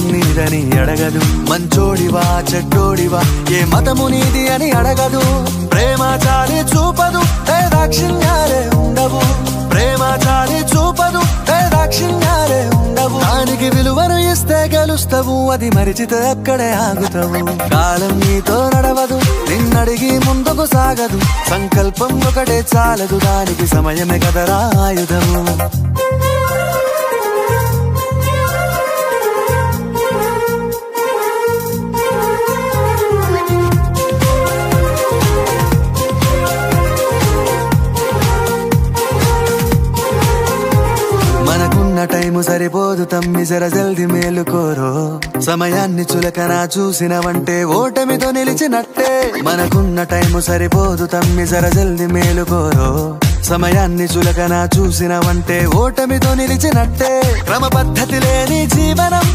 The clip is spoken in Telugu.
మతం నీదని అడగదు, మంచోడివా చెడ్డోడివా ఏ మతము నీది అని అడగదు. ప్రేమ చాలి చూపదు దాక్షిణ్యాలే ఉండవు, ప్రేమ చాలి చూపదు దాక్షిణ్యాలే ఉండవు. దానికి విలువను ఇస్తే గెలుస్తావు, అది మరిచితే అక్కడే ఆగుతావు. కాలం నీతో నడవదు, నిన్నడిగి ముందుకు సాగదు. సంకల్పం ఒకటే చాలదు, దానికి సమయమే కదరా ఆయుధము. మనకున్న టైము సరిపోదు తమ్మి, జర జల్ది మేలుకోరో. సమయాన్ని చులకన చూసినవంటే ఓటమితో నిలిచినట్టే. మనకున్న టైము సరిపోదు తమ్మి, జర జల్ది మేలుకోరో. సమయాన్ని చులకన చూసినవంటే ఓటమితో నిలిచినట్టే. క్రమ పద్ధతి లేని జీవనం